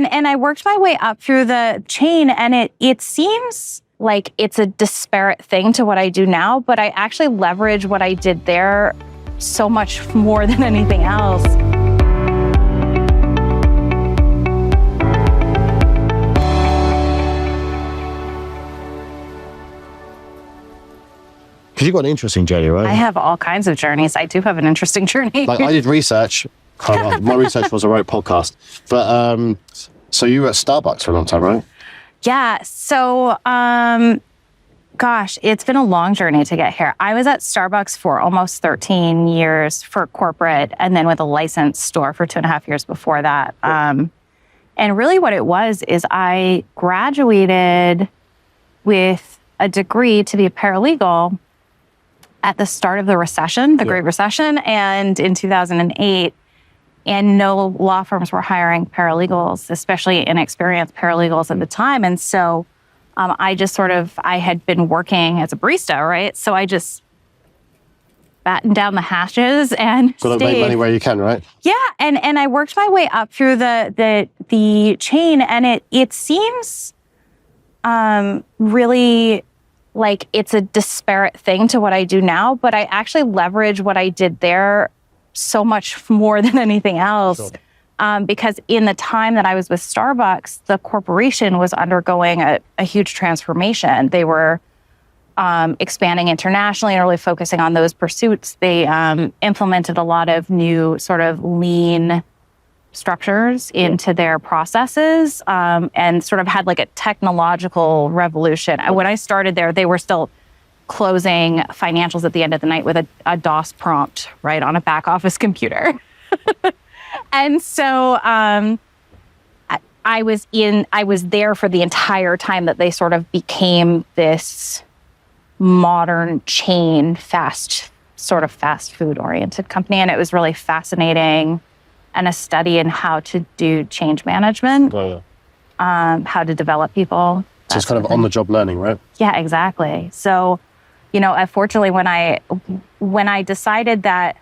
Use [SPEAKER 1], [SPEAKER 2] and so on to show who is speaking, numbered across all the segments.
[SPEAKER 1] and I worked my way up through the chain, and it seems like it's a disparate thing to what I do now, but I actually leverage what I did there so much more than anything else.
[SPEAKER 2] Because you've got an interesting journey, right?
[SPEAKER 1] I have all kinds of journeys. I do have an interesting journey.
[SPEAKER 2] Like I did research. My research was I wrote podcast. But so you were at Starbucks for a long time, right?
[SPEAKER 1] Yeah. So, gosh, it's been a long journey to get here. I was at Starbucks for almost 13 years for corporate, and then with a licensed store for 2.5 years before that. And really what it was is I graduated with a degree to be a paralegal at the start of the recession, the Great Recession, and in 2008. And no law firms were hiring paralegals, especially inexperienced paralegals at the time. And so I had been working as a barista, right? So I just battened down the hatches and
[SPEAKER 2] got to make money where you can, right?
[SPEAKER 1] Yeah, and I worked my way up through the chain, and it seems really like it's a disparate thing to what I do now, but I actually leverage what I did there so much more than anything else. Sure. Because in the time that I was with Starbucks, the corporation was undergoing a huge transformation. They were expanding internationally and really focusing on those pursuits. They implemented a lot of new sort of lean structures into their processes and sort of had like a technological revolution. When I started there, they were still closing financials at the end of the night with a DOS prompt, right, on a back office computer. And so I was there for the entire time that they sort of became this modern chain, fast food oriented company. And it was really fascinating, and a study in how to do change management, how to develop people.
[SPEAKER 2] So it's kind of on-the-job learning, right?
[SPEAKER 1] Yeah, exactly. So, unfortunately, when I decided that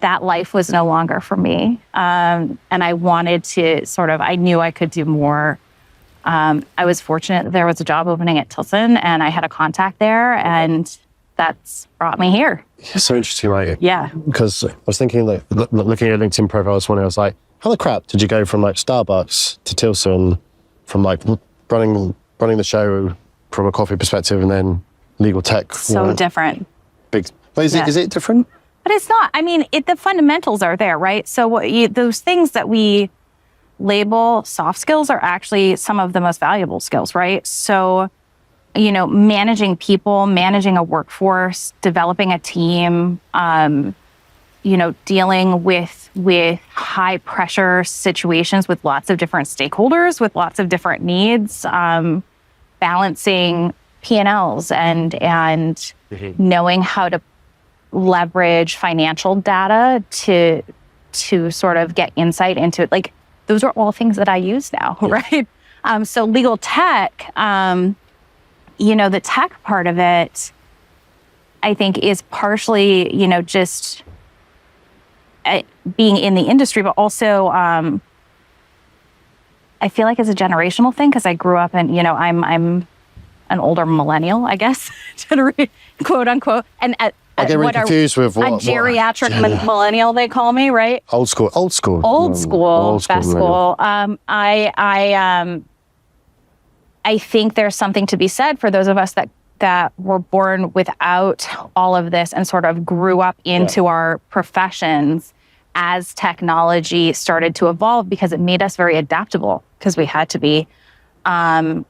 [SPEAKER 1] life was no longer for me, and I wanted to I knew I could do more. I was fortunate that there was a job opening at Tilson, and I had a contact there, and that's brought me here.
[SPEAKER 2] It's so interesting, right?
[SPEAKER 1] Yeah.
[SPEAKER 2] Because I was thinking, like, looking at your LinkedIn profile this morning, I was like, how the crap did you go from like Starbucks to Tilson, from like running the show from a coffee perspective, and then legal tech?
[SPEAKER 1] So different.
[SPEAKER 2] Big. But is it different?
[SPEAKER 1] But it's not. I mean, the fundamentals are there, right? So those things that we label soft skills are actually some of the most valuable skills, right? So, managing people, managing a workforce, developing a team, dealing with high pressure situations with lots of different stakeholders, with lots of different needs, balancing P&Ls and knowing how to leverage financial data to sort of get insight into it. Like, those are all things that I use now, right? So legal tech, the tech part of it, I think, is partially, just being in the industry, but also I feel like it's a generational thing because I grew up in, I'm an older millennial, I guess, quote unquote, and
[SPEAKER 2] I get really confused with what
[SPEAKER 1] geriatric millennial they call me, right?
[SPEAKER 2] Old school.
[SPEAKER 1] Best school. I think there's something to be said for those of us that were born without all of this and sort of grew up into our professions as technology started to evolve, because it made us very adaptable because we had to be, and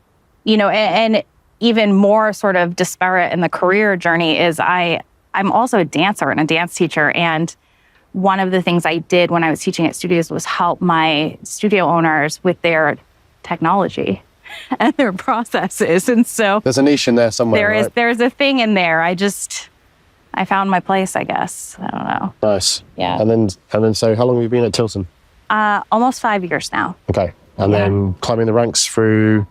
[SPEAKER 1] even more sort of disparate in the career journey is I'm also a dancer and a dance teacher. And one of the things I did when I was teaching at studios was help my studio owners with their technology and their processes. And so
[SPEAKER 2] there's a niche in there somewhere.
[SPEAKER 1] There's a thing in there. I found my place, I guess. I don't know.
[SPEAKER 2] Nice.
[SPEAKER 1] Yeah.
[SPEAKER 2] And then so how long have you been at Tilson?
[SPEAKER 1] Almost 5 years now.
[SPEAKER 2] Okay. And then climbing the ranks through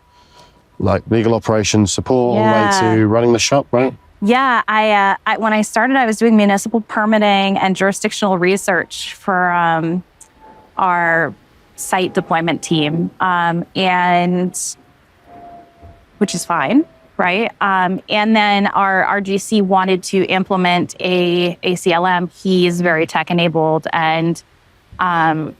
[SPEAKER 2] like legal operations support all the way to running the shop, right?
[SPEAKER 1] Yeah, I when I started, I was doing municipal permitting and jurisdictional research for our site deployment team, and which is fine, right? And then our GC wanted to implement a CLM. He's very tech enabled and a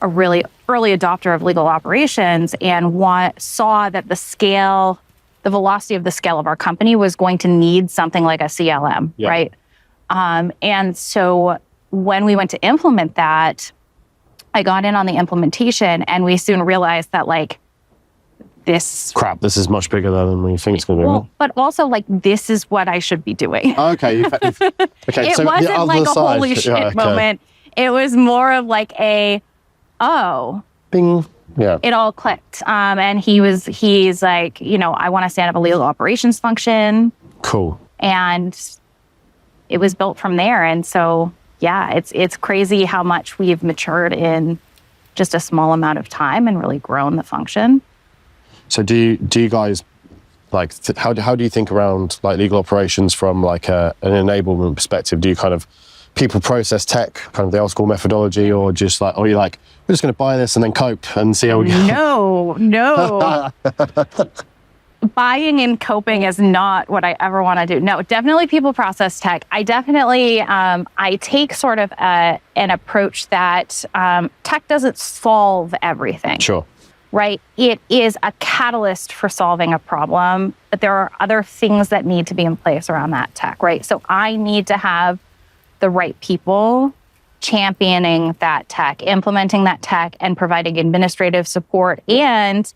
[SPEAKER 1] really early adopter of legal operations, and saw that the velocity of the scale of our company was going to need something like a CLM, right? And so when we went to implement that, I got in on the implementation, and we soon realized that this
[SPEAKER 2] is much bigger than you think it's going to be.
[SPEAKER 1] But also this is what I should be doing.
[SPEAKER 2] Oh, okay. Okay.
[SPEAKER 1] It
[SPEAKER 2] So
[SPEAKER 1] wasn't
[SPEAKER 2] the other
[SPEAKER 1] a
[SPEAKER 2] side,
[SPEAKER 1] holy shit
[SPEAKER 2] okay.
[SPEAKER 1] moment. It was more of
[SPEAKER 2] Bing. Yeah.
[SPEAKER 1] it all clicked. And he's like, I want to stand up a legal operations function.
[SPEAKER 2] Cool.
[SPEAKER 1] And it was built from there. And so, yeah, it's crazy how much we've matured in just a small amount of time and really grown the function.
[SPEAKER 2] So do you guys how do you think around legal operations from an enablement perspective? Do you kind of people process tech, kind of the old school methodology, or just or you're like, we're just going to buy this and then cope and see how we go?
[SPEAKER 1] No. Buying and coping is not what I ever want to do. No, definitely people process tech. I definitely, I take sort of an approach that tech doesn't solve everything.
[SPEAKER 2] Sure.
[SPEAKER 1] Right? It is a catalyst for solving a problem, but there are other things that need to be in place around that tech, right? So I need to have the right people championing that tech, implementing that tech, and providing administrative support and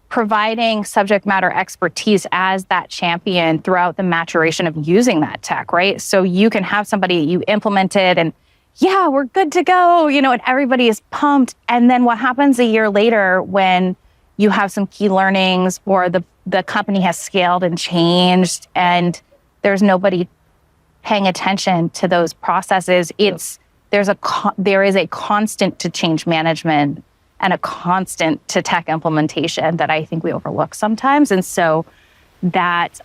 [SPEAKER 1] providing subject matter expertise as that champion throughout the maturation of using that tech, right? So you can have somebody you implemented and yeah, we're good to go, and everybody is pumped. And then what happens a year later when you have some key learnings or the company has scaled and changed and there's nobody paying attention to those processes, there is a constant to change management and a constant to tech implementation that I think we overlook sometimes. And so that,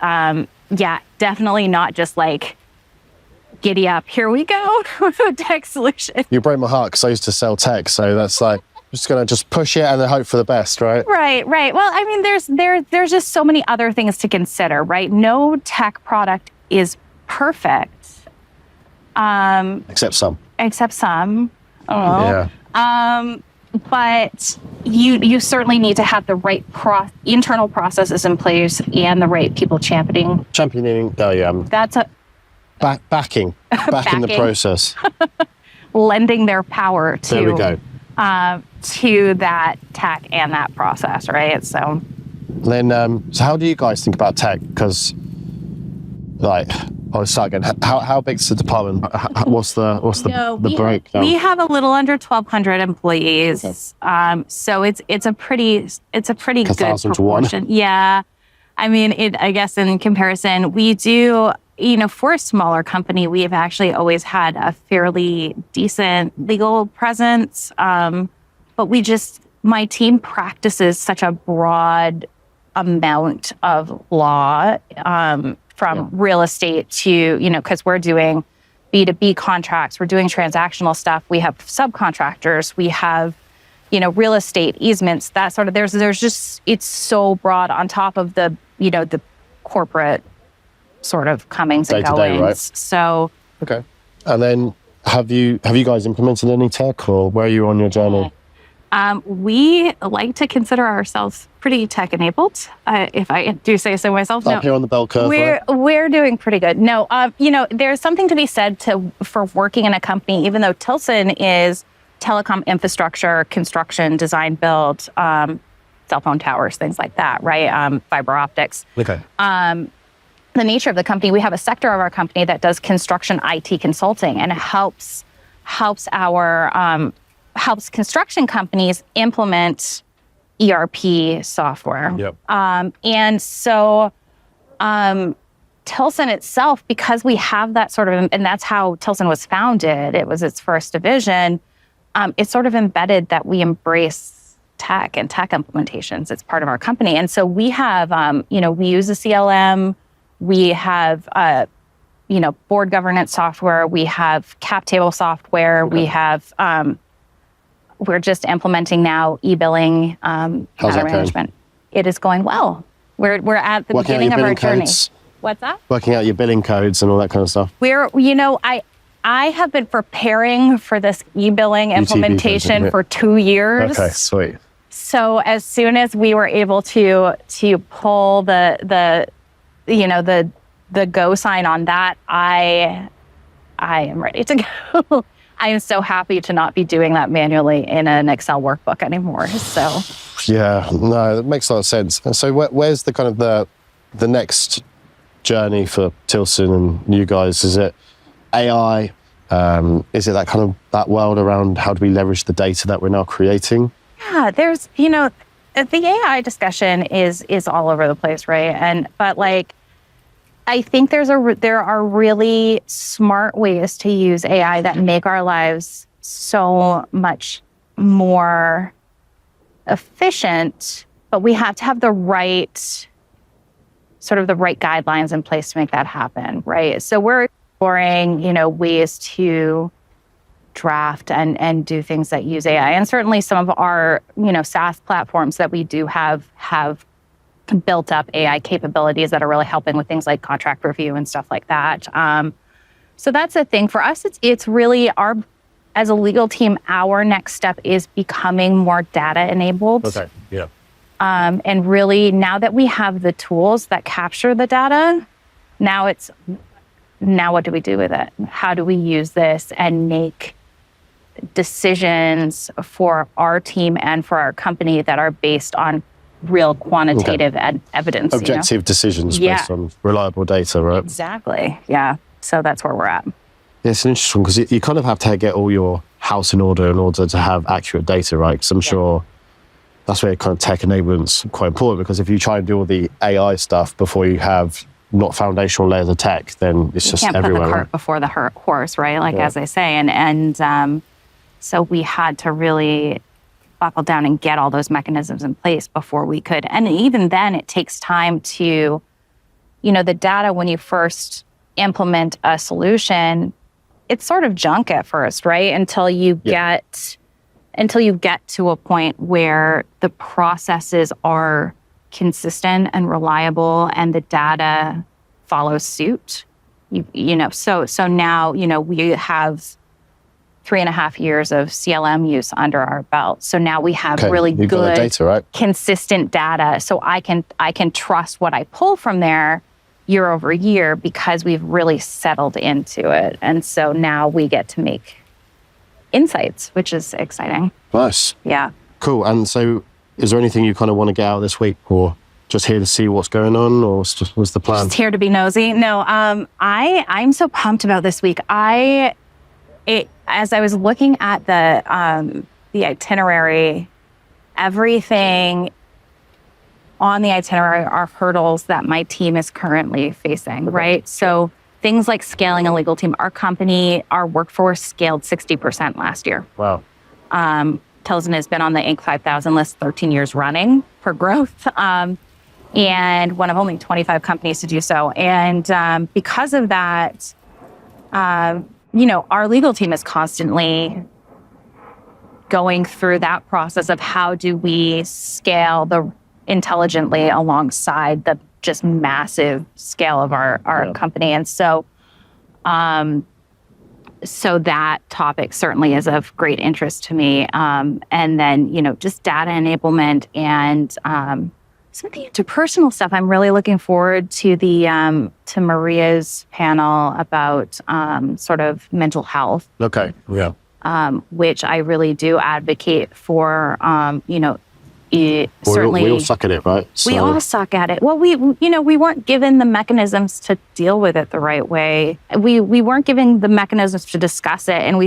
[SPEAKER 1] definitely not just giddy up, here we go with a tech solution.
[SPEAKER 2] You break my heart because I used to sell tech, so that's just going to just push it and then hope for the best, right?
[SPEAKER 1] Right. Well, I mean, there's just so many other things to consider, right? No tech product is perfect.
[SPEAKER 2] Except some.
[SPEAKER 1] Oh.
[SPEAKER 2] Yeah.
[SPEAKER 1] But you certainly need to have the right internal processes in place and the right people championing.
[SPEAKER 2] That's a backing the process.
[SPEAKER 1] Lending their power to.
[SPEAKER 2] There we go.
[SPEAKER 1] To that tech and that process, right? So.
[SPEAKER 2] Then, so how do you guys think about tech? Because, I'll start again. How big's the department? What's the breakdown?
[SPEAKER 1] We have a little under 1,200 employees. Okay. So it's a pretty good proportion. Yeah, I mean, I guess in comparison, we do. For a smaller company, we have actually always had a fairly decent legal presence. But my team practices such a broad amount of law, from real estate to, because we're doing B2B contracts, we're doing transactional stuff. We have subcontractors, we have, real estate easements, that sort of, there's just, it's so broad on top of the, the corporate sort of comings and goings. Right? So.
[SPEAKER 2] Okay. And then have you guys implemented any tech, or where are you on your journey?
[SPEAKER 1] We like to consider ourselves pretty tech enabled, if I do say so myself.
[SPEAKER 2] Up here on the bell curve.
[SPEAKER 1] We're doing pretty good. No, there's something to be said for working in a company, even though Tilson is telecom infrastructure, construction, design, build, cell phone towers, things like that, right? Fiber optics.
[SPEAKER 2] Okay.
[SPEAKER 1] The nature of the company, we have a sector of our company that does construction IT consulting, and it helps construction companies implement ERP software.
[SPEAKER 2] Yep.
[SPEAKER 1] And so Tilson itself, because we have that sort of, and that's how Tilson was founded, it was its first division, it's sort of embedded that we embrace tech and tech implementations. It's part of our company. And so we have, we use a CLM, we have, board governance software, we have cap table software, we have we're just implementing now e-billing
[SPEAKER 2] How's
[SPEAKER 1] matter
[SPEAKER 2] that going?
[SPEAKER 1] management. It is going well. We're at the
[SPEAKER 2] Working out
[SPEAKER 1] beginning
[SPEAKER 2] your
[SPEAKER 1] of our
[SPEAKER 2] billing
[SPEAKER 1] journey.
[SPEAKER 2] codes,
[SPEAKER 1] What's that?
[SPEAKER 2] working out your billing codes and all that kind of stuff.
[SPEAKER 1] I have been preparing for this e-billing implementation
[SPEAKER 2] yeah.
[SPEAKER 1] for 2 years.
[SPEAKER 2] Okay, sweet.
[SPEAKER 1] So as soon as we were able to pull the go sign on that, I am ready to go. I am so happy to not be doing that manually in an Excel workbook anymore. So
[SPEAKER 2] Yeah, no, that makes a lot of sense. And so where's the kind of the next journey for Tilson and you guys? Is it AI? Is it that kind of that world around how do we leverage the data that we're now creating?
[SPEAKER 1] yeah, there's the AI discussion is all over the place, right? But I think there are really smart ways to use AI that make our lives so much more efficient, but we have to have the right guidelines in place to make that happen, right? So we're exploring, ways to draft and do things that use AI. And certainly some of our, SaaS platforms that we do have built up AI capabilities that are really helping with things like contract review and stuff like that. So that's the thing for us. It's really as a legal team, our next step is becoming more data enabled.
[SPEAKER 2] Okay, yeah.
[SPEAKER 1] And really now that we have the tools that capture the data, now what do we do with it? How do we use this and make decisions for our team and for our company that are based on real quantitative evidence?
[SPEAKER 2] Objective decisions based on reliable data, right?
[SPEAKER 1] Exactly. Yeah. So that's where we're at.
[SPEAKER 2] Yeah, it's interesting because you kind of have to get all your house in order to have accurate data, right? Because I'm sure that's where kind of tech enablement's quite important, because if you try and do all the AI stuff before you have not foundational layers of tech, then it's just everywhere.
[SPEAKER 1] You can't put the cart before the horse, right? As I say. And so we had to really buckle down and get all those mechanisms in place before we could. And even then, it takes time to, the data when you first implement a solution, it's sort of junk at first, right? Until you get to a point where the processes are consistent and reliable and the data follows suit. So now, we have 3.5 years of CLM use under our belt. So now we have really good
[SPEAKER 2] data, right?
[SPEAKER 1] Consistent data. So I can trust what I pull from there year over year because we've really settled into it. And so now we get to make insights, which is exciting.
[SPEAKER 2] Nice.
[SPEAKER 1] Yeah.
[SPEAKER 2] Cool. And so is there anything you kind of want to get out this week, or just here to see what's going on, or what's the plan?
[SPEAKER 1] Just here to be nosy. No, I'm so pumped about this week. As I was looking at the itinerary, everything on the itinerary are hurdles that my team is currently facing, right? So things like scaling a legal team. Our company, our workforce scaled 60% last year.
[SPEAKER 2] Wow.
[SPEAKER 1] Tilson has been on the Inc. 5000 list 13 years running for growth, and one of only 25 companies to do so. And because of that, our legal team is constantly going through that process of how do we scale intelligently alongside the just massive scale of our company. And so that topic certainly is of great interest to me. And then, just data enablement and some of the interpersonal stuff. I'm really looking forward to to Maria's panel about sort of mental health.
[SPEAKER 2] Okay. Yeah.
[SPEAKER 1] Which I really do advocate for. Certainly
[SPEAKER 2] we all suck at it, right?
[SPEAKER 1] We all suck at it. Well, we weren't given the mechanisms to deal with it the right way. We weren't given the mechanisms to discuss it, and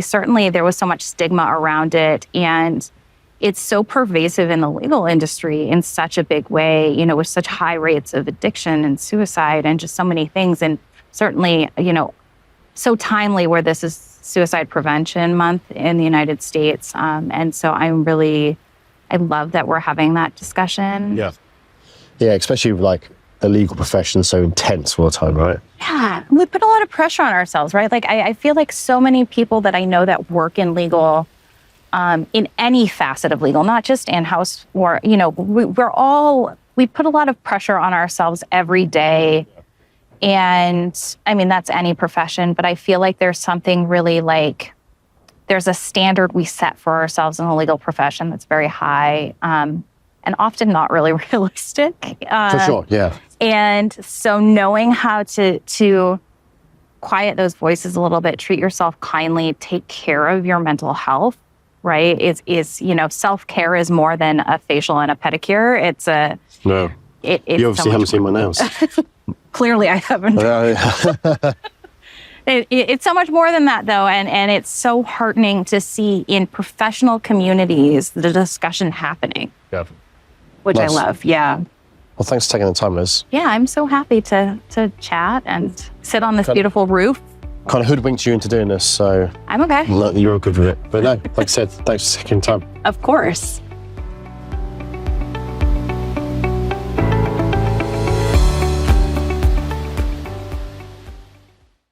[SPEAKER 1] there was so much stigma around it, and it's so pervasive in the legal industry in such a big way, with such high rates of addiction and suicide and just so many things. And certainly, so timely where this is Suicide Prevention Month in the United States. And so I love that we're having that discussion.
[SPEAKER 2] Yeah. Yeah, especially with the legal profession so intense all the time, right?
[SPEAKER 1] Yeah, we put a lot of pressure on ourselves, right? I feel like so many people that I know that work in legal in any facet of legal, not just in-house or, we put a lot of pressure on ourselves every day. And I mean, that's any profession, but I feel like there's something really like, there's a standard we set for ourselves in the legal profession that's very high, and often not really realistic.
[SPEAKER 2] For sure, yeah.
[SPEAKER 1] And so knowing how to quiet those voices a little bit, treat yourself kindly, take care of your mental health, right? Is self-care is more than a facial and a pedicure. It's a...
[SPEAKER 2] No.
[SPEAKER 1] It's
[SPEAKER 2] You obviously haven't seen my nails.
[SPEAKER 1] Clearly I haven't. It's so much more than that, though, and it's so heartening to see in professional communities the discussion happening,
[SPEAKER 2] Yeah.
[SPEAKER 1] which
[SPEAKER 2] Nice.
[SPEAKER 1] I love. Yeah.
[SPEAKER 2] Well, thanks for taking the time, Liz.
[SPEAKER 1] Yeah, I'm so happy to chat and sit on this beautiful roof.
[SPEAKER 2] Kind of hoodwinked you into doing this, so
[SPEAKER 1] I'm okay.
[SPEAKER 2] you're all good with it. But no, like I said, thanks for taking the time.
[SPEAKER 1] Of course.